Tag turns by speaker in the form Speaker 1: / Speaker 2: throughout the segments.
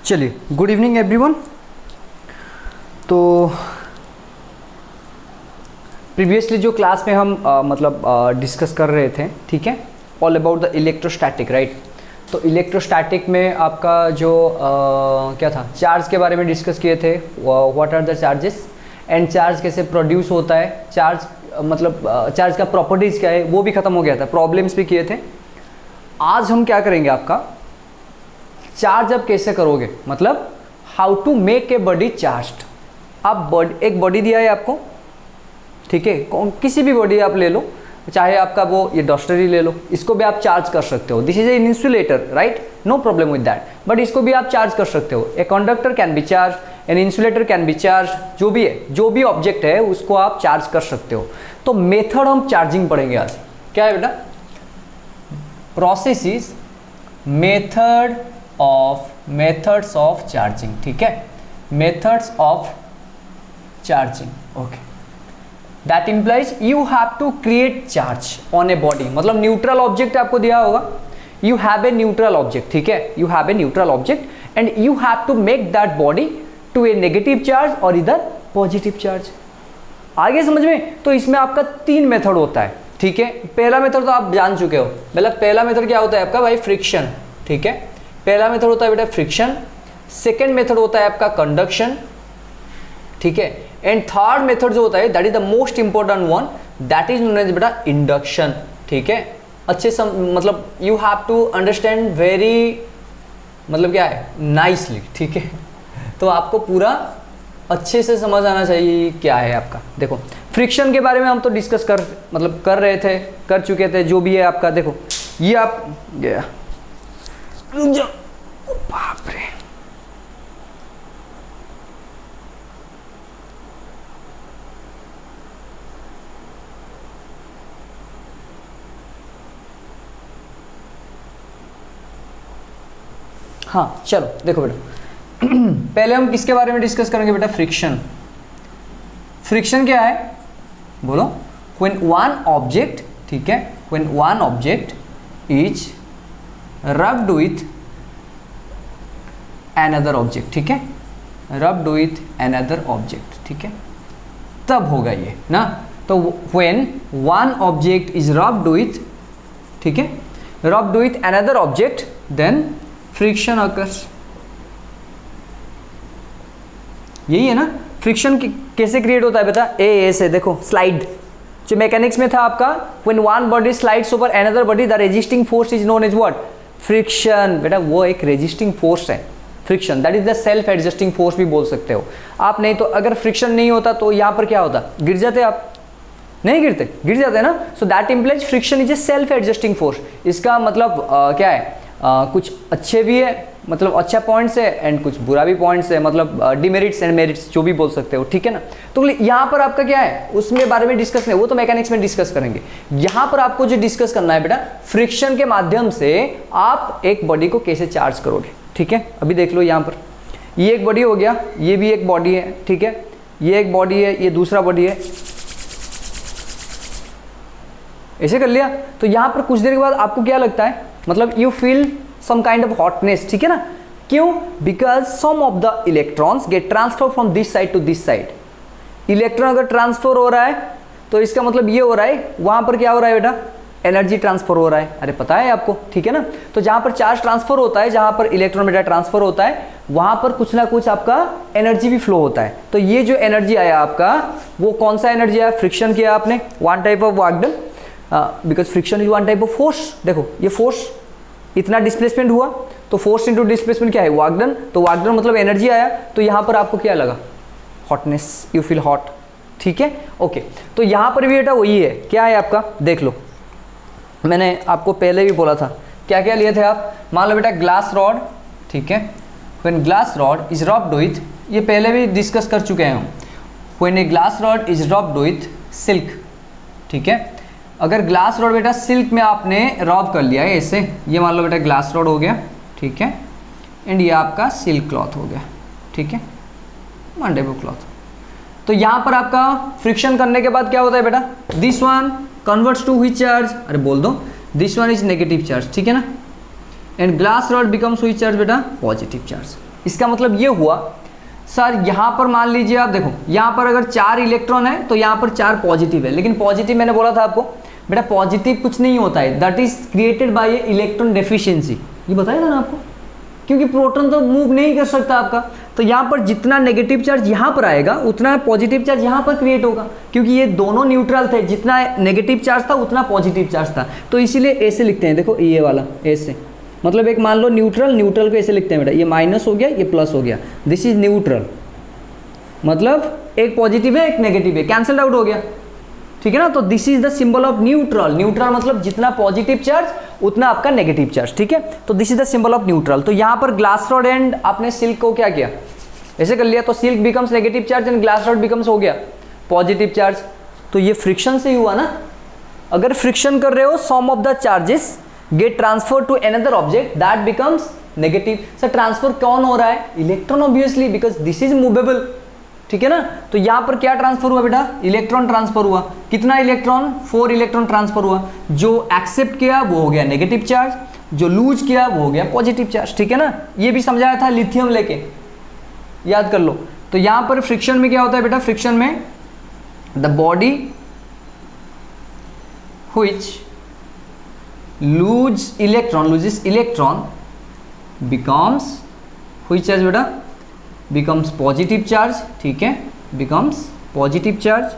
Speaker 1: चलिए, good evening everyone. तो previously जो क्लास में हम डिस्कस कर रहे थे, ठीक है, all about the electrostatic, right. तो इलेक्ट्रोस्टैटिक में आपका जो क्या था, चार्ज के बारे में डिस्कस किए थे, what are the charges and charge कैसे प्रोड्यूस होता है, चार्ज चार्ज का प्रॉपर्टीज़ क्या है, वो भी ख़त्म हो गया था, प्रॉब्लम्स भी किए थे। आज हम क्या करेंगे, आपका चार्ज अब कैसे करोगे, मतलब how to make a body charged. आप एक बॉडी दिया है आपको, ठीक है, किसी भी बॉडी आप ले लो, चाहे आपका वो ये डस्टर ही ले लो, इसको भी आप चार्ज कर सकते हो। This is an insulator, right, no problem with that, but इसको भी आप चार्ज कर सकते हो। A conductor can be charge, an insulator can be charge, जो भी है, जो भी ऑब्जेक्ट है उसको आप चार्ज कर सकते हो। तो मेथड हम चार्जिंग पढ़ेंगे आज। क्या है बेटा? Process is methods of charging, ठीक है, methods of charging, okay. That implies you have to create charge on a body, मतलब न्यूट्रल ऑब्जेक्ट आपको दिया होगा, you have a neutral object, ठीक है, you have a neutral object and you have to make that body to a negative charge और इधर positive charge. आगे समझ में? तो इसमें आपका 3 मेथड होता है, ठीक है। पहला मेथड तो आप जान चुके हो, मतलब पहला मेथड क्या होता है आपका भाई, फ्रिक्शन, ठीक है, पहला मेथड होता है बेटा फ्रिक्शन। सेकेंड मेथड होता है आपका कंडक्शन, ठीक है, एंड थर्ड मेथड जो होता है that is the most important one, that is known as बेटा इंडक्शन, ठीक है। अच्छे मतलब you have to understand very, मतलब क्या है, नाइसली, ठीक है। तो आपको पूरा अच्छे से समझ आना चाहिए क्या है आपका। देखो, फ्रिक्शन के बारे में हम तो डिस्कस कर रहे थे, कर चुके थे, जो भी है आपका। देखो ये आप गया, बाप रे, हाँ चलो देखो बेटा, पहले हम किसके बारे में डिस्कस करेंगे बेटा, फ्रिक्शन। फ्रिक्शन क्या है बोलो? व्हेन वन ऑब्जेक्ट, ठीक है, when one object is rubbed with another object, ठीक है, रब्ड विथ अनदर ऑब्जेक्ट, ठीक है, तब होगा ये ना। तो when one object is rubbed with, ठीक है, rubbed with another object, then friction occurs. यही है ना फ्रिक्शन कैसे क्रिएट होता है बेटा? ऐसे देखो स्लाइड, जो मैकेनिक्स में था आपका, when one body slides over another body the resisting force is known as what, friction. बेटा वो एक रेजिस्टिंग फोर्स है friction, that is the self adjusting force भी बोल सकते हो आप। नहीं तो अगर फ्रिक्शन नहीं होता तो यहाँ पर क्या होता, गिर जाते आप, नहीं गिरते, गिर जाते हैं ना। So that implies friction is a self adjusting force. इसका मतलब क्या है, कुछ अच्छे भी है, मतलब अच्छा पॉइंट्स है, एंड कुछ बुरा भी पॉइंट्स है, मतलब डिमेरिट्स एंड मेरिट्स जो भी बोल सकते हो, ठीक है ना। तो यहाँ पर आपका क्या है, उसमें बारे में डिस्कस नहीं, वो तो मैकेनिक्स में डिस्कस करेंगे। यहाँ पर आपको जो डिस्कस करना है बेटा, फ्रिक्शन के माध्यम से आप एक बॉडी को कैसे चार्ज करोगे, ठीक है। अभी देख लो यहाँ पर, ये एक बॉडी हो गया, ये भी एक बॉडी है, ठीक है, ये एक बॉडी है, ये दूसरा बॉडी है, ऐसे कर लिया। तो यहाँ पर कुछ देर के बाद आपको क्या लगता है, मतलब you feel some kind of hotness, ठीक है ना। क्यों? Because some of the electrons get transfer from this side to this side. Electron अगर ट्रांसफर हो रहा है तो इसका मतलब ये हो रहा है, वहां पर क्या हो रहा है बेटा, एनर्जी ट्रांसफर हो रहा है। अरे पता है आपको, ठीक है ना। तो जहां पर चार्ज ट्रांसफर होता है, जहां पर इलेक्ट्रॉन बेटा ट्रांसफर होता है, वहां पर कुछ ना कुछ आपका एनर्जी भी फ्लो होता है। तो ये जो एनर्जी आया आपका, वो कौन सा एनर्जी आया, फ्रिक्शन किया आपने, one type of work done, because friction is one type of force. देखो ये फोर्स, इतना डिस्प्लेसमेंट हुआ, तो फोर्स इनटू डिस्प्लेसमेंट क्या है, वर्क डन। तो वर्क डन मतलब एनर्जी आया, तो यहाँ पर आपको क्या लगा, हॉटनेस, यू फील हॉट, ठीक है, ओके। तो यहाँ पर भी बेटा वही है, क्या है आपका, देख लो, मैंने आपको पहले भी बोला था, क्या क्या लिए थे आप। मान लो बेटा ग्लास रॉड, ठीक है, when glass rod is rubbed with, ये पहले भी डिस्कस कर चुके हैं हम, when a glass rod is rubbed with silk, ठीक है। अगर ग्लास रॉड बेटा सिल्क में आपने रब कर लिया है ऐसे, ये मान लो बेटा ग्लास रॉड हो गया, ठीक है, एंड ये आपका सिल्क क्लॉथ हो गया, ठीक है, वन टाइप ऑफ क्लॉथ। तो यहाँ पर आपका फ्रिक्शन करने के बाद क्या होता है बेटा, this one converts to which charge, अरे बोल दो, this one is negative charge, ठीक है ना, and glass rod becomes which charge बेटा, पॉजिटिव चार्ज। इसका मतलब ये हुआ सर यहाँ पर मान लीजिए आप देखो, यहाँ पर अगर 4 इलेक्ट्रॉन है तो यहाँ पर 4 पॉजिटिव है, लेकिन पॉजिटिव मैंने बोला था आपको बेटा पॉजिटिव कुछ नहीं होता है, that is created by electron deficiency, ये बताया था ना आपको, क्योंकि प्रोटॉन तो मूव नहीं कर सकता आपका, तो यहाँ पर जितना नेगेटिव चार्ज यहाँ पर आएगा उतना पॉजिटिव चार्ज यहाँ पर क्रिएट होगा, क्योंकि ये दोनों न्यूट्रल थे, जितना नेगेटिव चार्ज था उतना पॉजिटिव चार्ज था, तो इसीलिए ऐसे लिखते हैं, देखो ये वाला ऐसे, मतलब एक मान लो न्यूट्रल को ऐसे लिखते हैं बेटा, ये माइनस हो गया ये प्लस हो गया, दिस इज न्यूट्रल, मतलब एक पॉजिटिव है एक नेगेटिव है, कैंसल आउट हो गया, ठीक है ना। तो this is the symbol of neutral, neutral मतलब जितना पॉजिटिव चार्ज उतना आपका नेगेटिव चार्ज, ठीक है। तो this is the symbol of neutral. तो यहाँ पर ग्लास रॉड एंड आपने सिल्क को क्या किया, ऐसे कर लिया, तो silk becomes negative charge and glass rod becomes हो गया पॉजिटिव चार्ज, तो ये फ्रिक्शन से ही हुआ ना। अगर फ्रिक्शन कर रहे हो some of the charges get transfer to another object that becomes negative. Sir transfer कौन हो रहा है, electron obviously, because this is movable, ठीक है ना। तो यहां पर क्या ट्रांसफर हुआ बेटा, इलेक्ट्रॉन ट्रांसफर हुआ, कितना इलेक्ट्रॉन, 4 इलेक्ट्रॉन ट्रांसफर हुआ, जो एक्सेप्ट किया वो हो गया नेगेटिव चार्ज, जो लूज किया वो हो गया पॉजिटिव चार्ज, ठीक है ना। ये भी समझाया था लिथियम लेके, याद कर लो। तो यहां पर फ्रिक्शन में क्या होता है बेटा, फ्रिक्शन में the body which loses electron becomes which charge बेटा, becomes positive charge, ठीक है, becomes positive charge,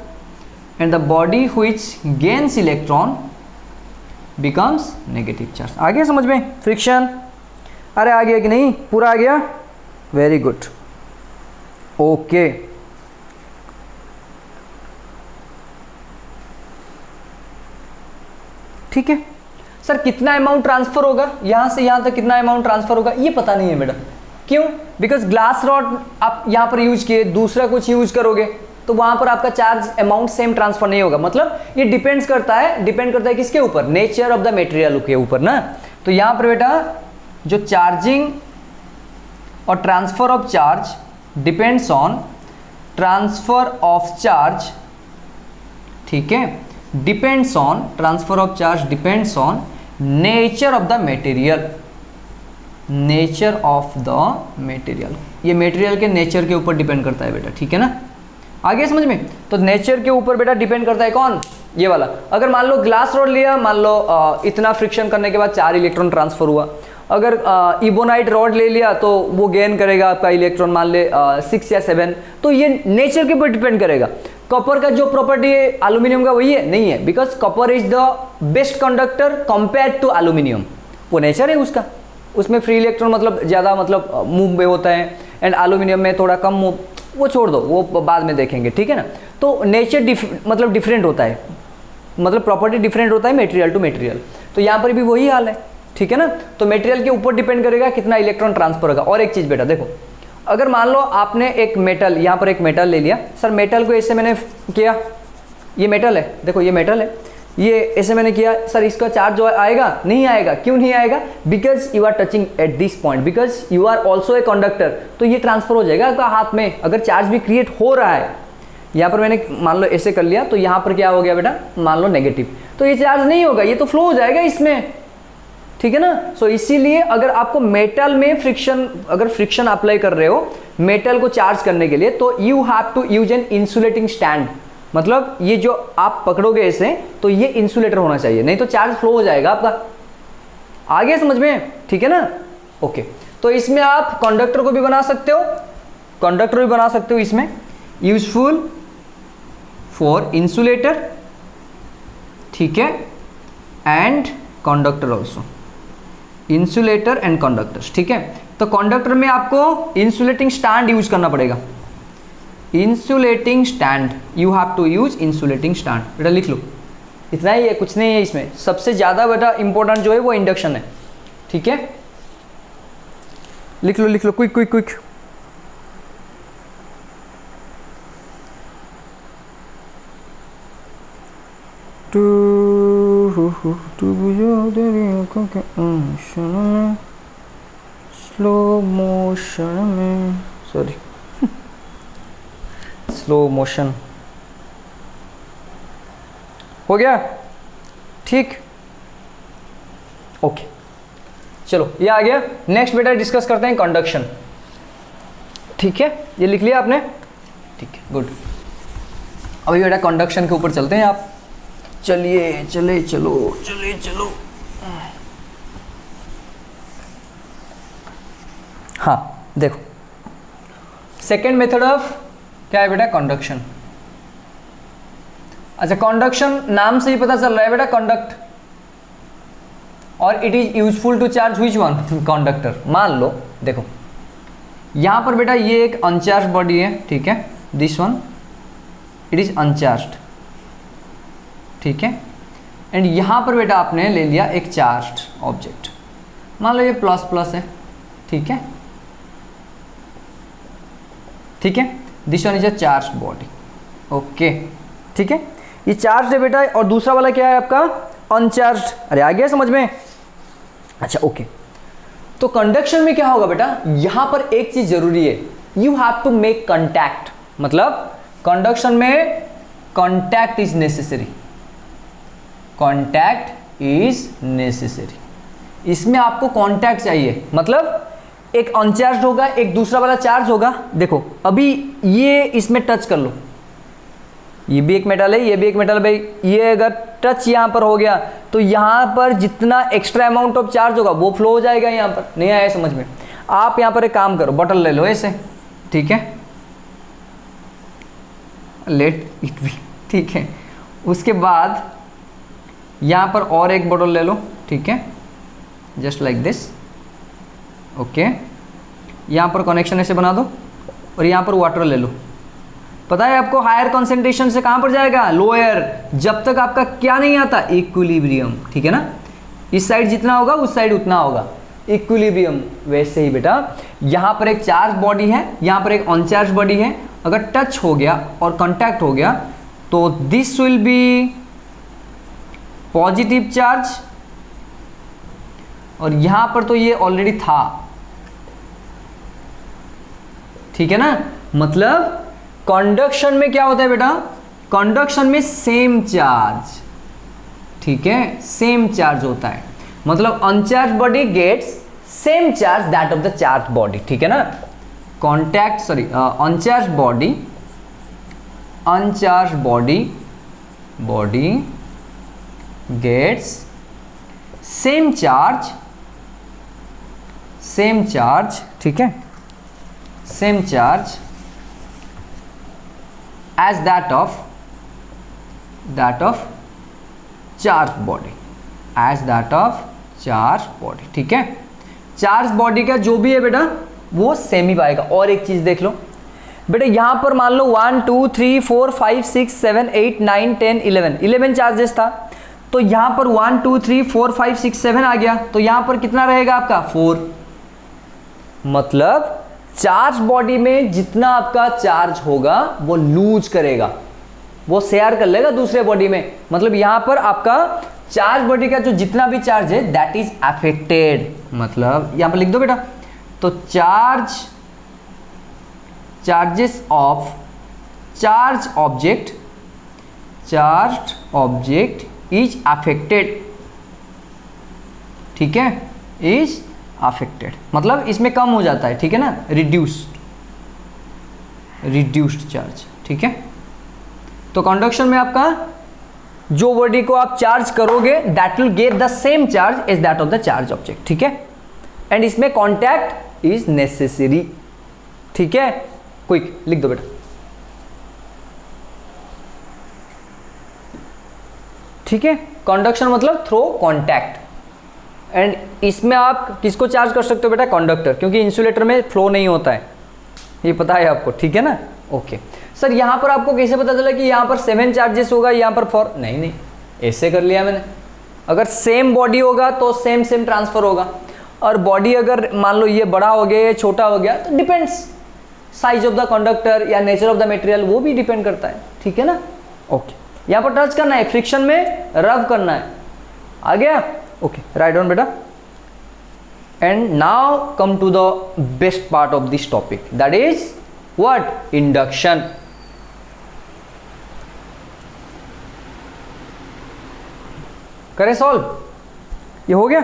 Speaker 1: and the body which gains electron becomes negative charge। आ गया समझ में फ्रिक्शन, अरे आ गया कि नहीं, पूरा आ गया, वेरी गुड, ओके। ठीक है सर, कितना अमाउंट ट्रांसफर होगा यहां से यहां तक, कितना अमाउंट ट्रांसफर होगा ये पता नहीं है बेटा, क्यों, बिकॉज ग्लास रॉड आप यहां पर यूज किए, दूसरा कुछ यूज करोगे तो वहां पर आपका चार्ज अमाउंट सेम ट्रांसफर नहीं होगा, मतलब ये डिपेंड करता है किसके ऊपर, नेचर ऑफ द मटेरियल के ऊपर ना। तो यहां पर बेटा जो चार्जिंग और transfer of charge depends on transfer of charge, ठीक है, depends on transfer of charge depends on nature of the material, nature of the material, ये मटेरियल के नेचर के ऊपर डिपेंड करता है बेटा, ठीक है ना। आगे समझ में, तो नेचर के ऊपर बेटा डिपेंड करता है कौन, ये वाला। अगर मान लो ग्लास रॉड लिया, मान लो इतना फ्रिक्शन करने के बाद 4 इलेक्ट्रॉन ट्रांसफर हुआ, अगर इबोनाइट रॉड ले लिया तो वो गेन करेगा आपका इलेक्ट्रॉन मान ले 6 या 7, तो ये नेचर के ऊपर डिपेंड करेगा। कॉपर का जो प्रॉपर्टी है एल्यूमिनियम का वही है, नहीं है, because copper is the best conductor compare to aluminium, वो नेचर है उसका, उसमें फ्री इलेक्ट्रॉन मतलब ज़्यादा मतलब मूव में होता है, एंड एल्यूमिनियम में थोड़ा कम मूव, वो छोड़ दो, वो बाद में देखेंगे, ठीक है ना। तो नेचर मतलब डिफरेंट होता है, मतलब प्रॉपर्टी डिफरेंट होता है मटेरियल टू मटेरियल, तो यहाँ पर भी वही हाल है, ठीक है ना। तो मटेरियल के ऊपर डिपेंड करेगा कितना इलेक्ट्रॉन ट्रांसफर होगा। और एक चीज़ बेटा देखो, अगर मान लो आपने एक मेटल, यहाँ पर एक मेटल ले लिया, सर मेटल को ऐसे मैंने किया, ये मेटल है, देखो ये मेटल है, ये ऐसे मैंने किया, सर इसका चार्ज जो आएगा, नहीं आएगा, क्यों नहीं आएगा, because you are touching at this point, because you are also a conductor, तो ये ट्रांसफर हो जाएगा आपका हाथ में, अगर चार्ज भी क्रिएट हो रहा है। यहाँ पर मैंने मान लो ऐसे कर लिया, तो यहाँ पर क्या हो गया बेटा, मान लो नेगेटिव, तो ये चार्ज नहीं होगा, ये तो फ्लो हो जाएगा इसमें, ठीक है ना। सो इसीलिए अगर आपको मेटल में फ्रिक्शन, अगर फ्रिक्शन अप्लाई कर रहे हो मेटल को चार्ज करने के लिए, तो you have to use an insulating stand, मतलब ये जो आप पकड़ोगे ऐसे, तो ये इंसुलेटर होना चाहिए, नहीं तो चार्ज फ्लो हो जाएगा आपका। आगे समझ में, ठीक है ना, ओके। तो इसमें आप कंडक्टर को भी बना सकते हो, कंडक्टर भी बना सकते हो इसमें, यूजफुल फॉर इंसुलेटर, ठीक है, and conductor also, insulator and conductors, ठीक है। तो कंडक्टर में आपको इंसुलेटिंग स्टैंड यूज करना पड़ेगा, insulating stand, you have to use insulating stand, बेटा लिख लो, इतना ही है, कुछ नहीं है इसमें। सबसे ज़्यादा बेटा इंपॉर्टेंट जो है वो इंडक्शन है, ठीक है, लिख लो quick quick quick. Slow motion में, सॉरी स्लो मोशन हो गया, ठीक, ओके। चलो ये आ गया। नेक्स्ट बेटा डिस्कस करते हैं कंडक्शन। ठीक है, ये लिख लिया आपने, ठीक है, गुड। अभी बेटा कंडक्शन के ऊपर चलते हैं आप, चलो। हाँ देखो, सेकेंड मेथड ऑफ क्या है बेटा, कंडक्शन। अच्छा, कंडक्शन नाम से ही पता चल रहा है बेटा, कंडक्ट, और it is useful to charge which one, conductor. मान लो देखो यहां पर बेटा ये एक अनचार्ज बॉडी है, ठीक है, this one it is uncharged, ठीक है, एंड यहां पर बेटा आपने ले लिया एक चार्ज्ड ऑब्जेक्ट, मान लो ये प्लस प्लस है, ठीक है, ठीक है, this one is a charged body, okay, ठीक है, ये चार्ज है बेटा, और दूसरा वाला क्या है आपका, अनचार्ज्ड। अरे आ गया समझ में, अच्छा ओके। तो कंडक्शन में क्या होगा बेटा, यहां पर एक चीज जरूरी है, you have to make contact, मतलब कंडक्शन में contact is necessary, contact is necessary, इसमें आपको कंटैक्ट चाहिए, मतलब एक अनचार्ज होगा, एक दूसरा वाला चार्ज होगा। देखो अभी ये इसमें टच कर लो, ये भी एक मेटल है, ये भी एक मेटल है भाई, ये अगर टच यहाँ पर हो गया तो यहाँ पर जितना एक्स्ट्रा अमाउंट ऑफ चार्ज होगा वो फ्लो हो जाएगा यहाँ पर। नहीं आया समझ में? आप यहाँ पर एक काम करो, बॉटल ले लो ऐसे, ठीक है, लेट इट बी, ठीक है, उसके बाद यहाँ पर और एक बॉटल ले लो, ठीक है, जस्ट लाइक दिस, ओके, यहाँ पर कनेक्शन ऐसे बना दो, और यहाँ पर वाटर ले लो। पता है आपको हायर कॉन्सेंट्रेशन से कहाँ पर जाएगा, लोअर, जब तक आपका क्या नहीं आता, इक्विलिब्रियम, ठीक है ना, इस साइड जितना होगा उस साइड उतना होगा, इक्विलिब्रियम। वैसे ही बेटा यहाँ पर एक चार्ज बॉडी है, यहाँ पर एक अनचार्ज बॉडी है, अगर टच हो गया और कांटेक्ट हो गया तो this will be positive charge, और यहाँ पर तो ये ऑलरेडी था, ठीक है ना, मतलब कंडक्शन में क्या होता है बेटा, कंडक्शन में सेम चार्ज, ठीक है, सेम चार्ज होता है, मतलब uncharge body gets same charge that of the charge body, ठीक है ना, contact sorry uncharge body gets same charge, ठीक है, same charge as that of charge body, as that of charge body, ठीक है, चार्ज बॉडी का जो भी है बेटा वो सेम ही पाएगा। और एक चीज देख लो बेटा, यहां पर मान लो 1 2 3 4 5 6 7 8 9 10 11 चार्जेस था, तो यहां पर 1 2 3 4 5 6 7 आ गया, तो यहां पर कितना रहेगा आपका 4, मतलब चार्ज बॉडी में जितना आपका चार्ज होगा वो लूज करेगा, वो शेयर कर लेगा दूसरे बॉडी में, मतलब यहां पर आपका चार्ज बॉडी का जो जितना भी चार्ज है दैट इज अफेक्टेड, मतलब यहां पर लिख दो बेटा, तो charges of charge object is affected, ठीक है, इज अफेक्टेड, मतलब इसमें कम हो जाता है, ठीक है ना, रिड्यूस्ड चार्ज, ठीक है। तो कंडक्शन में आपका जो बॉडी को आप चार्ज करोगे that will get the same charge as that of the charge object, ठीक है, एंड इसमें कॉन्टैक्ट इज नेसेसरी, ठीक है, क्विक लिख दो बेटा। ठीक है, कंडक्शन मतलब थ्रो कॉन्टैक्ट, एंड इसमें आप किसको चार्ज कर सकते हो बेटा, कंडक्टर, क्योंकि इंसुलेटर में फ्लो नहीं होता है, ये पता है आपको, ठीक है ना, ओके। सर यहाँ पर आपको कैसे पता चला कि यहाँ पर 7 चार्जेस होगा, यहाँ पर 4? नहीं, ऐसे कर लिया मैंने, अगर सेम बॉडी होगा तो सेम ट्रांसफर होगा, और बॉडी अगर मान लो ये बड़ा हो गया या छोटा हो गया तो depends, size of the conductor या नेचर ऑफ द मटेरियल, वो भी डिपेंड करता है, ठीक है ना, ओके। यहाँ पर टच करना है, फ्रिक्शन में रब करना है, आ गया, ओके, राइट डाउन बेटा। And now come to the best part of this topic, that is what, induction. करें सॉल्व, ये हो गया,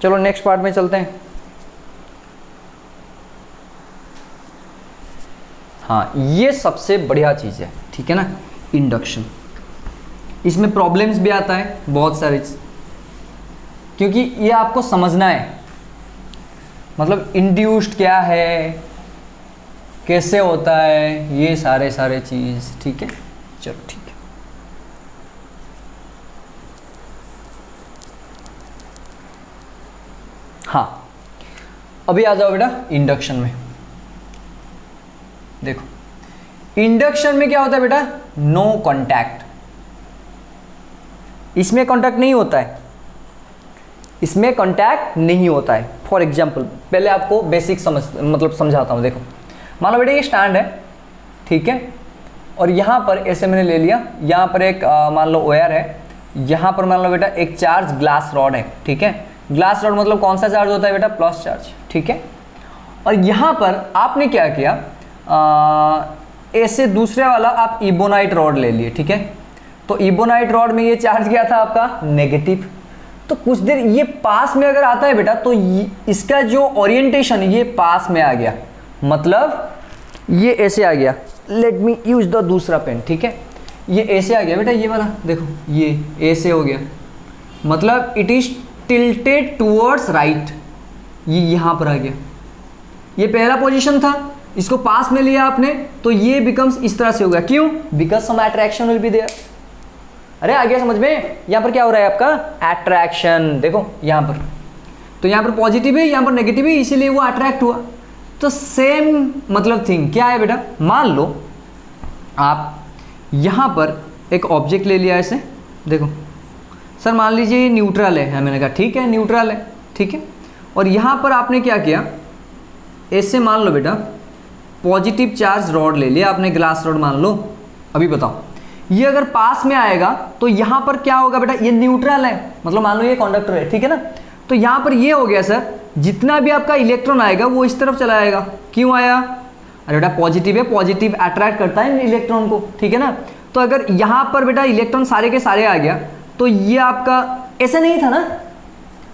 Speaker 1: चलो नेक्स्ट पार्ट में चलते हैं। हाँ, ये सबसे बढ़िया चीज़ है, ठीक है ना, इंडक्शन। इसमें प्रॉब्लम्स भी आता है बहुत सारे, क्योंकि ये आपको समझना है, मतलब इंड्यूस्ड क्या है, कैसे होता है, ये सारे चीज़, ठीक है। चलो ठीक है, हाँ अभी आ जाओ बेटा इंडक्शन में। देखो इंडक्शन में क्या होता है बेटा, नो कांटेक्ट, इसमें कांटेक्ट नहीं होता है, इसमें कांटेक्ट नहीं होता है। फॉर एग्जांपल पहले आपको बेसिक समझाता हूँ। देखो मान लो बेटा ये स्टैंड है, ठीक है, और यहाँ पर ऐसे मैंने ले लिया, यहाँ पर एक मान लो वायर है, यहाँ पर मान लो बेटा एक चार्ज ग्लास रॉड है, ठीक है। ग्लास रॉड मतलब कौन सा चार्ज होता है बेटा, प्लस चार्ज, ठीक है। और यहाँ पर आपने क्या किया, ऐसे दूसरे वाला आप इबोनाइट रॉड ले लिए, ठीक है। तो इबोनाइट रॉड में ये चार्ज क्या था आपका, नेगेटिव। तो कुछ देर ये पास में अगर आता है बेटा, तो इसका जो ओरिएंटेशन ये पास में आ गया, मतलब ये ऐसे आ गया। लेट मी यूज द दूसरा पेन, ठीक है। ये ऐसे आ गया बेटा, ये वाला देखो, ये ऐसे हो गया, मतलब it is tilted towards right, ये यहाँ पर आ गया। ये पहला पोजीशन था, इसको पास में लिया आपने, तो ये बिकम्स इस तरह से हो गया। क्यों, because some attraction will be there. अरे आ गया समझ में, यहाँ पर क्या हो रहा है आपका, अट्रैक्शन। देखो यहाँ पर, तो यहाँ पर पॉजिटिव है, यहाँ पर नेगेटिव है, इसीलिए वो अट्रैक्ट हुआ। तो सेम मतलब थिंग क्या है बेटा, मान लो आप यहाँ पर एक ऑब्जेक्ट ले लिया ऐसे, देखो सर मान लीजिए ये न्यूट्रल है, मैंने कहा ठीक है न्यूट्रल है, ठीक है। और यहाँ पर आपने क्या किया, ऐसे मान लो बेटा पॉजिटिव चार्ज रॉड ले लिया आपने, ग्लास रॉड मान लो। अभी बताओ ये अगर पास में आएगा तो यहाँ पर क्या होगा बेटा, ये न्यूट्रल है, मतलब मान लो ये कंडक्टर है, ठीक है ना। तो यहाँ पर ये हो गया सर, जितना भी आपका इलेक्ट्रॉन आएगा वो इस तरफ चला आएगा। क्यों आया, अरे बेटा पॉजिटिव है, पॉजिटिव अट्रैक्ट करता है इलेक्ट्रॉन को, ठीक है ना। तो अगर यहाँ पर बेटा इलेक्ट्रॉन सारे के सारे आ गया, तो ये आपका ऐसा नहीं था ना,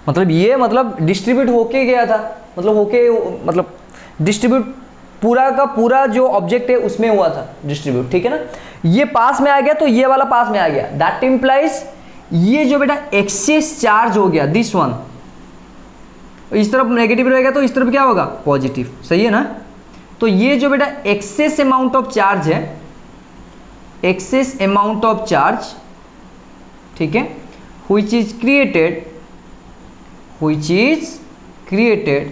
Speaker 1: मतलब ये मतलब डिस्ट्रीब्यूट होके गया था, मतलब डिस्ट्रीब्यूट पूरा का पूरा जो ऑब्जेक्ट है उसमें हुआ था डिस्ट्रीब्यूट, ठीक है ना। ये पास में आ गया तो ये वाला पास में आ गया, दैट इम्प्लाइज ये जो बेटा एक्सेस चार्ज हो गया, दिस वन, इस तरफ नेगेटिव रहेगा तो इस तरफ क्या होगा, पॉजिटिव, सही है ना। तो ये जो बेटा एक्सेस अमाउंट ऑफ चार्ज है, एक्सेस अमाउंट ऑफ चार्ज, ठीक है, which is created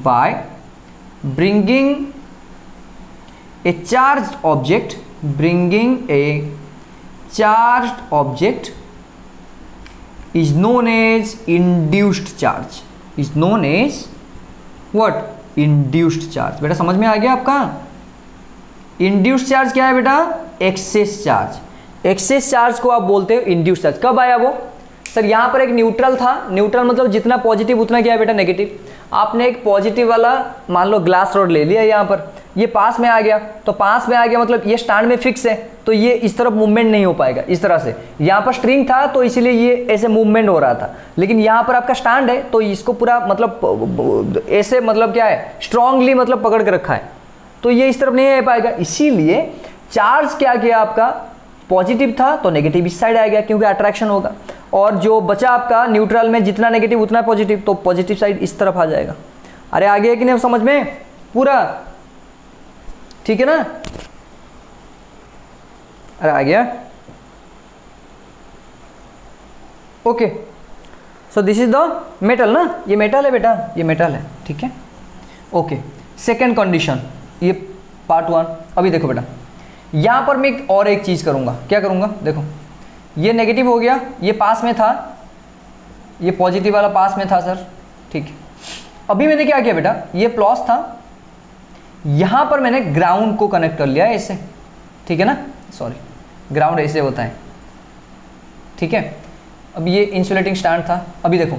Speaker 1: by bringing a charged object is known as induced charge, is known as what, induced charge। बेटा समझ में आ गया आपका, इंड्यूस्ड चार्ज क्या है बेटा, एक्सेस चार्ज। एक्सेस चार्ज को आप बोलते हो इंड्यूस्ड चार्ज। कब आया वो, सर यहाँ पर एक न्यूट्रल था, न्यूट्रल मतलब जितना पॉजिटिव उतना क्या है बेटा, नेगेटिव। आपने एक पॉजिटिव वाला मान लो ग्लास रॉड ले लिया, यहाँ पर ये पास में आ गया, तो पास में आ गया मतलब ये स्टैंड में फिक्स है, तो ये इस तरफ मूवमेंट नहीं हो पाएगा इस तरह से। यहाँ पर स्ट्रिंग था तो इसीलिए ये ऐसे मूवमेंट हो रहा था, लेकिन यहाँ पर आपका स्टैंड है तो इसको पूरा मतलब ऐसे मतलब क्या है, स्ट्रांगली मतलब पकड़ के रखा है, तो ये इस तरफ नहीं आ पाएगा। इसीलिए चार्ज क्या किया आपका, पॉजिटिव था तो नेगेटिव इस साइड आएगा क्योंकि अट्रैक्शन होगा, और जो बचा आपका न्यूट्रल में जितना नेगेटिव उतना पॉजिटिव, तो पॉजिटिव साइड इस तरफ आ जाएगा। अरे आ गया कि नहीं समझ में पूरा, ठीक है ना। अरे आ गया, okay. So this is the metal ना, ये मेटल है बेटा, ये मेटल है, ठीक है, ओके। सेकेंड कंडीशन, ये पार्ट 1। अभी देखो बेटा यहाँ पर मैं और एक चीज़ करूँगा, क्या करूँगा, देखो ये नेगेटिव हो गया, ये पास में था, ये पॉजिटिव वाला पास में था सर, ठीक है। अभी मैंने क्या किया बेटा, ये प्लस था, यहाँ पर मैंने ग्राउंड को कनेक्ट कर लिया ऐसे, ठीक है ना, सॉरी ग्राउंड ऐसे होता है, ठीक है। अब ये इंसुलेटिंग स्टैंड था। अभी देखो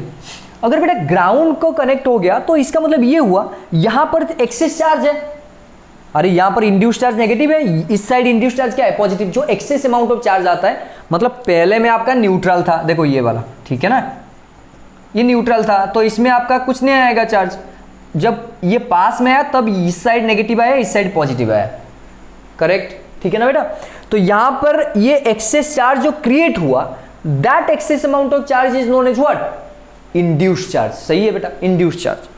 Speaker 1: अगर बेटा ग्राउंड को कनेक्ट हो गया तो इसका मतलब ये हुआ यहाँ पर एक्सेस चार्ज है, अरे यहाँ पर इंड्यूस्ड चार्ज नेगेटिव है, इस साइड इंड्यूस्ड चार्ज क्या है, पॉजिटिव। जो एक्सेस अमाउंट ऑफ चार्ज आता है, मतलब पहले में आपका न्यूट्रल था, देखो ये वाला, ठीक है ना, ये न्यूट्रल था तो इसमें आपका कुछ नहीं आएगा चार्ज। जब ये पास में आया तब इस साइड नेगेटिव आया, इस साइड पॉजिटिव आया, करेक्ट, ठीक है ना बेटा। तो यहां पर ये एक्सेस चार्ज जो क्रिएट हुआ, that excess amount of charge is known as what, induced charge. सही है बेटा, इंड्यूस्ड चार्ज।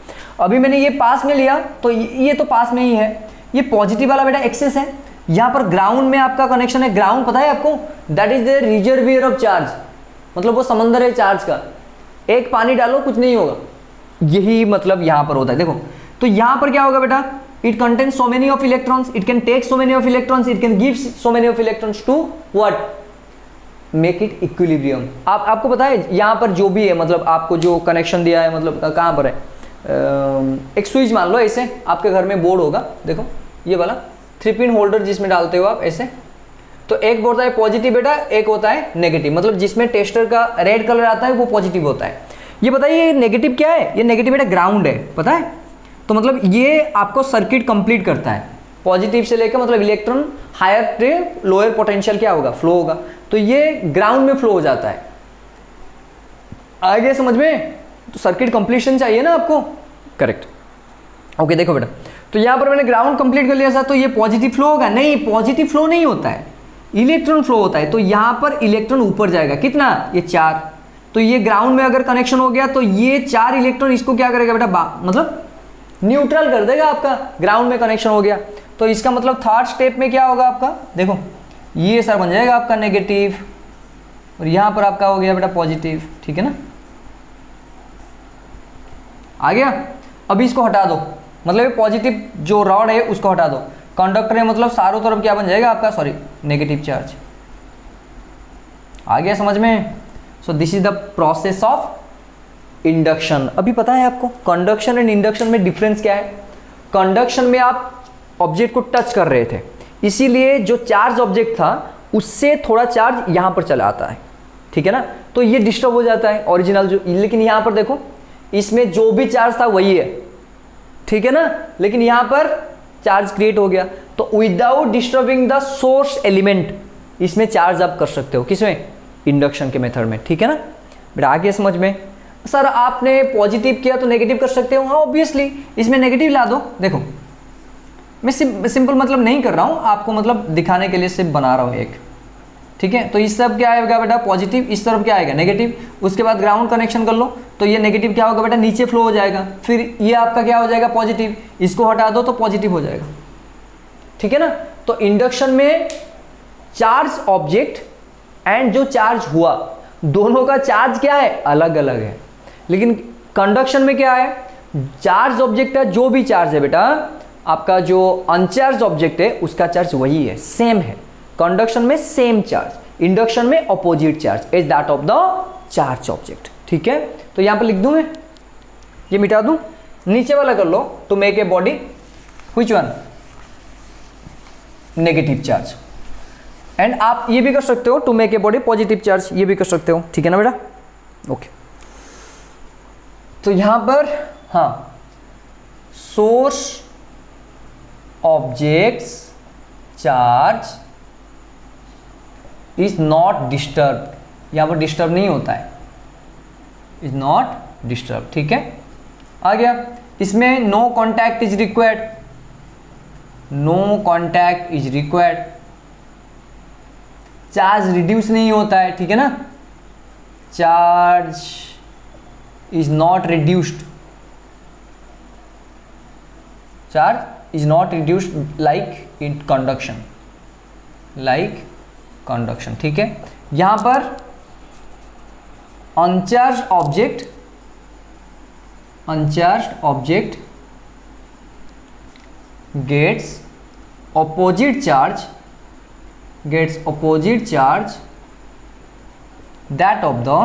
Speaker 1: अभी मैंने ये पास में लिया तो ये तो पास में ही है, ये पॉजिटिव वाला बेटा एक्सेस है। यहां पर ग्राउंड में आपका कनेक्शन है, ग्राउंड पता है आपको, that is the reservoir of charge, मतलब वो समंदर है चार्ज का, एक पानी डालो कुछ नहीं होगा, यही मतलब यहां पर होता है। देखो तो यहां पर क्या होगा बेटा, it contains so many of electrons, it can take so many of electrons, it can give so many of electrons to what, make it equilibrium. आपको पता है यहां पर जो भी है, मतलब आपको जो कनेक्शन दिया है, मतलब कहां पर है, एक स्विच मान लो ऐसे, आपके घर में बोर्ड होगा, देखो ये वाला 3 पिन होल्डर जिसमें डालते हो आप ऐसे, तो एक होता है पॉजिटिव बेटा, एक होता है नेगेटिव, मतलब जिसमें टेस्टर का रेड कलर आता है वो पॉजिटिव होता है। ये बताइए ये नेगेटिव क्या है, ये नेगेटिव बेटा ग्राउंड है, पता है। तो मतलब ये आपको सर्किट कंप्लीट करता है, पॉजिटिव से लेकर मतलब इलेक्ट्रॉन हायर से लोअर पोटेंशियल क्या होगा, फ्लो होगा, तो ये ग्राउंड में फ्लो हो जाता है। आगे समझ में, तो सर्किट कंप्लीशन चाहिए ना आपको, करेक्ट। ओके देखो बेटा, तो यहां पर मैंने ग्राउंड कंप्लीट कर लिया था, तो ये पॉजिटिव फ्लो होगा, नहीं पॉजिटिव फ्लो नहीं होता है, इलेक्ट्रॉन फ्लो होता है। तो यहां पर इलेक्ट्रॉन ऊपर जाएगा, कितना, ये 4, तो ये ग्राउंड में अगर कनेक्शन हो गया तो ये 4 इलेक्ट्रॉन इसको क्या करेगा बेटा, मतलब न्यूट्रल कर देगा आपका, ग्राउंड में कनेक्शन हो गया। तो इसका मतलब थर्ड स्टेप में क्या होगा आपका, देखो ये सर बन जाएगा आपका नेगेटिव, और यहां पर आपका हो गया बेटा पॉजिटिव, ठीक है ना, आ गया। अभी इसको हटा दो, मतलब ये पॉजिटिव जो रॉड है उसको हटा दो, कंडक्टर है मतलब चारों तरफ क्या बन जाएगा आपका, सॉरी नेगेटिव चार्ज। आ गया समझ में। So this is the process of induction. अभी पता है आपको कंडक्शन एंड इंडक्शन में डिफरेंस क्या है। कंडक्शन में आप ऑब्जेक्ट को टच कर रहे थे, इसीलिए जो चार्ज ऑब्जेक्ट था उससे थोड़ा चार्ज यहां पर चला आता है, ठीक है ना, तो ये डिस्टर्ब हो जाता है ओरिजिनल जो, लेकिन यहां पर देखो इसमें जो भी चार्ज था वही है, ठीक है ना, लेकिन यहां पर चार्ज क्रिएट हो गया। तो without disturbing the source element इसमें चार्ज आप कर सकते हो, किसमें, इंडक्शन के मेथड में, ठीक है ना बेटा। आगे समझ में। सर आपने पॉजिटिव किया तो नेगेटिव कर सकते हो, हाँ ऑब्वियसली, इसमें नेगेटिव ला दो। देखो मैं सिंपल मतलब नहीं कर रहा हूं, आपको मतलब दिखाने के लिए सिर्फ बना रहा हूं एक, ठीक है। तो इस तरफ क्या आएगा बेटा पॉजिटिव, इस तरफ क्या आएगा नेगेटिव, उसके बाद ग्राउंड कनेक्शन कर लो तो ये नेगेटिव क्या होगा बेटा, नीचे फ्लो हो जाएगा, फिर ये आपका क्या हो जाएगा पॉजिटिव, इसको हटा दो तो पॉजिटिव हो जाएगा, ठीक है ना। तो इंडक्शन में चार्ज ऑब्जेक्ट एंड जो चार्ज हुआ दोनों का चार्ज क्या है, अलग अलग है, लेकिन कंडक्शन में क्या है, चार्ज ऑब्जेक्ट है, जो भी चार्ज है बेटा आपका जो अनचार्ज ऑब्जेक्ट है उसका चार्ज वही है, सेम है। कंडक्शन में सेम चार्ज, इंडक्शन में opposite charge is that of the charge object, ठीक है। तो यहां पर लिख दूं मैं, ये मिटा दूं, नीचे वाला कर लो, to make a body which one, negative charge, and आप ये भी कर सकते हो to make a body positive charge, ये भी कर सकते हो, ठीक है ना बेटा। ओके तो यहां पर हाँ, source objects charge is not disturb, यहां पर डिस्टर्ब नहीं होता है, इज नॉट डिस्टर्ब, ठीक है। आ गया, इसमें no contact is required, no contact is required, charge reduce नहीं होता है, ठीक है ना, charge is not reduced, charge is not reduced like in conduction, like conduction, ठीक है। यहां पर uncharge object gets opposite charge that of the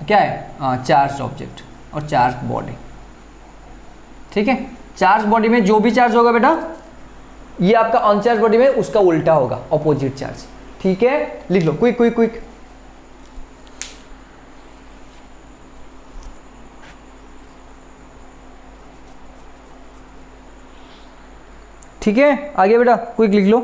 Speaker 1: क्या है चार्ज ऑब्जेक्ट और चार्ज बॉडी, ठीक है। चार्ज बॉडी में जो भी चार्ज होगा बेटा ये आपका अनचार्ज बॉडी में उसका उल्टा होगा, ऑपोजिट चार्ज, ठीक है। लिख लो क्विक क्विक क्विक। ठीक है, आगे बेटा क्विक लिख लो।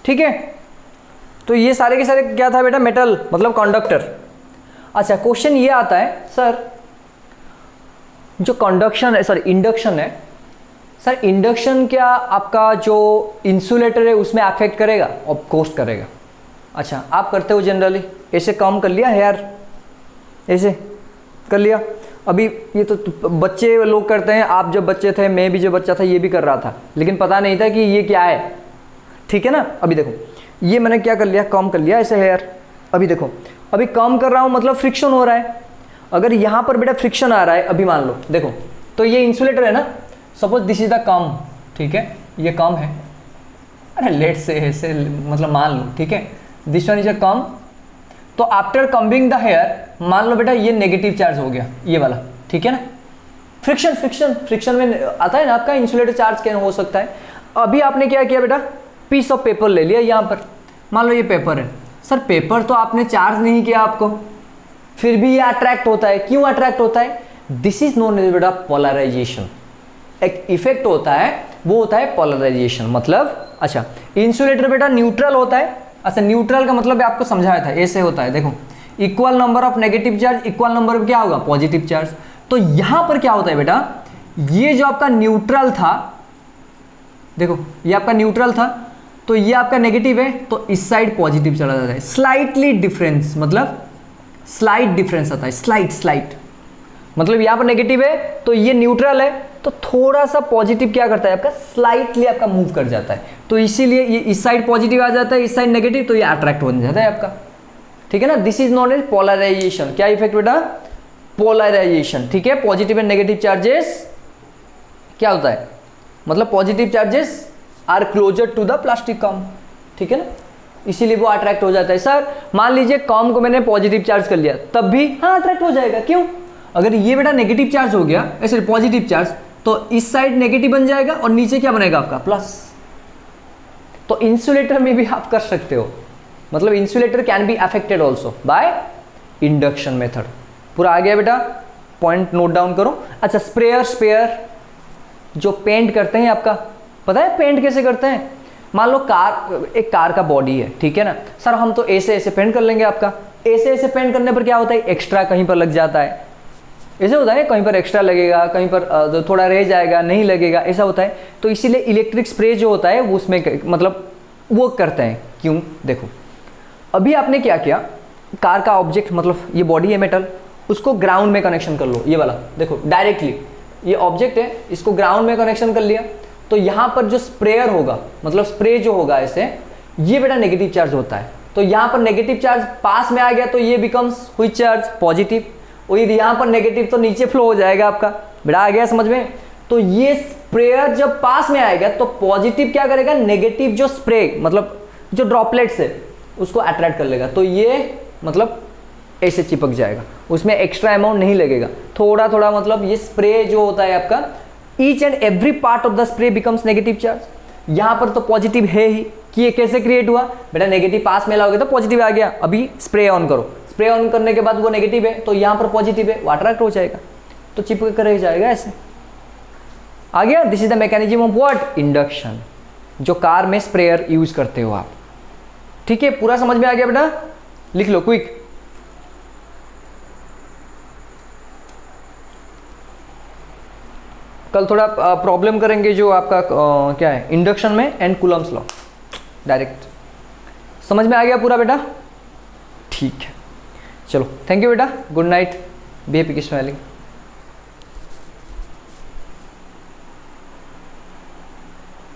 Speaker 1: ठीक है। तो ये सारे के सारे क्या था बेटा, मेटल मतलब कंडक्टर। अच्छा क्वेश्चन ये आता है सर जो कंडक्शन है, सॉरी इंडक्शन है, सर इंडक्शन क्या आपका जो इंसुलेटर है उसमें अफेक्ट करेगा? ऑफ कोर्स करेगा। अच्छा आप करते हो जनरली, ऐसे काम कर लिया हेयर, ऐसे कर लिया। अभी ये तो बच्चे लोग करते हैं, आप जब बच्चे थे, मैं भी जब बच्चा था ये भी कर रहा था, लेकिन पता नहीं था कि ये क्या है, ठीक है ना। अभी देखो ये मैंने क्या कर लिया, कम कर लिया ऐसे हेयर। अभी देखो अभी कम कर रहा हूँ मतलब फ्रिक्शन हो रहा है। अगर यहाँ पर बेटा फ्रिक्शन आ रहा है, अभी मान लो देखो, तो ये इंसुलेटर है ना, सपोज दिस इज द कम, ठीक है, ये कम है, अरे लेट से ऐसे मतलब मान लो, ठीक है, दिस वन इज अ कम। तो आफ्टर कम्बिंग द हेयर मान लो बेटा ये नेगेटिव चार्ज हो गया, ये वाला, ठीक है ना। फ्रिक्शन फ्रिक्शन फ्रिक्शन में आता है ना आपका इंसुलेटर चार्ज क्या हो सकता है। अभी आपने क्या किया बेटा, पीस ऑफ पेपर ले लिया, यहाँ पर मान लो ये पेपर है, सर पेपर तो आपने चार्ज नहीं किया आपको, फिर भी ये अट्रैक्ट होता है। क्यों अट्रैक्ट होता है? दिस इज नोन एज बेटा पोलराइजेशन। एक इफेक्ट होता है, वो होता है पोलराइजेशन। मतलब अच्छा इंसुलेटर बेटा न्यूट्रल होता है। अच्छा न्यूट्रल का मतलब आपको समझाया था, ऐसे होता है, देखो equal number of negative charge equal number of क्या होगा, पॉजिटिव चार्ज। तो यहां पर क्या होता है बेटा, ये जो आपका न्यूट्रल था, देखो ये आपका न्यूट्रल था, तो ये आपका नेगेटिव है, तो इस साइड पॉजिटिव चला जाता है। स्लाइटली डिफरेंस मतलब स्लाइट डिफरेंस आता है, स्लाइट मतलब यहां पर नेगेटिव है तो ये न्यूट्रल है, तो थोड़ा सा पॉजिटिव क्या करता है आपका, स्लाइटली आपका मूव कर जाता है। तो इसीलिए ये इस साइड पॉजिटिव आ जाता है, इस साइड नेगेटिव, तो ये अट्रैक्ट हो जाता है आपका, ठीक है ना। This is known as polarisation. क्या इफेक्ट बेटा, पोलराइजेशन, ठीक है। पॉजिटिव एंड नेगेटिव चार्जेस क्या होता है, मतलब positive charges are closer to the plastic comb, ठीक है ना, इसीलिए वो अट्रैक्ट हो जाता है। सर मान लीजिए कॉम को मैंने पॉजिटिव चार्ज कर लिया, तब भी हाँ अट्रैक्ट हो जाएगा। क्यों, अगर ये बेटा नेगेटिव चार्ज हो गया, ऐसे पॉजिटिव चार्ज, तो इस साइड नेगेटिव बन जाएगा और नीचे क्या बनेगा आपका, प्लस। तो इंसुलेटर में भी आप कर सकते हो, मतलब insulator can be affected also by induction method. पूरा आ गया बेटा, पॉइंट नोट डाउन करो। अच्छा स्प्रेयर जो पेंट करते हैं, आपका पता है पेंट कैसे करते हैं? मान लो एक कार का बॉडी है, ठीक है ना, सर हम तो ऐसे ऐसे पेंट कर लेंगे आपका। ऐसे ऐसे पेंट करने पर क्या होता है, एक्स्ट्रा कहीं पर लग जाता है, ऐसे होता है, कहीं पर एक्स्ट्रा लगेगा, कहीं पर थोड़ा रह जाएगा, नहीं लगेगा, ऐसा होता है। तो इसीलिए इलेक्ट्रिक स्प्रे जो होता है वो उसमें मतलब वो करते हैं। क्यों, देखो अभी आपने क्या किया, कार का ऑब्जेक्ट मतलब ये बॉडी है मेटल, उसको ग्राउंड में कनेक्शन कर लो, ये वाला देखो डायरेक्टली ये ऑब्जेक्ट है, इसको ग्राउंड में कनेक्शन कर लिया, तो यहाँ पर जो स्प्रेयर होगा मतलब स्प्रे जो होगा ऐसे, ये बेटा नेगेटिव चार्ज होता है। तो यहाँ पर नेगेटिव चार्ज पास में आ गया तो ये बिकम्स हुई चार्ज पॉजिटिव, और यहाँ पर नेगेटिव तो नीचे फ्लो हो जाएगा आपका। बेटा आ गया समझ में। तो ये स्प्रेयर जब पास में आएगा तो पॉजिटिव क्या करेगा, नेगेटिव जो स्प्रे मतलब जो ड्रॉपलेट्स है उसको अट्रैक्ट कर लेगा, तो ये मतलब ऐसे चिपक जाएगा, उसमें एक्स्ट्रा अमाउंट नहीं लगेगा, थोड़ा थोड़ा मतलब ये स्प्रे जो होता है आपका, each and every part of the spray becomes negative charge. यहाँ पर तो पॉजिटिव है ही, कि ये कैसे क्रिएट हुआ बेटा, नेगेटिव पास में लाओगे तो पॉजिटिव आ गया। अभी स्प्रे ऑन करो, स्प्रे ऑन करने के बाद वो नेगेटिव है तो यहाँ पर पॉजिटिव है, वो अट्रैक्ट हो जाएगा, तो चिपक कर रह जाएगा ऐसे। आ गया, this is the mechanism of what, induction, जो कार में स्प्रेयर यूज करते हो आप, ठीक है। पूरा समझ में आ गया बेटा, लिख लो क्विक। कल थोड़ा प्रॉब्लम करेंगे जो आपका क्या है इंडक्शन में एंड कूलम्स लॉ, डायरेक्ट। समझ में आ गया पूरा बेटा, ठीक है। चलो थैंक यू बेटा, good night, be happy, keep smiling.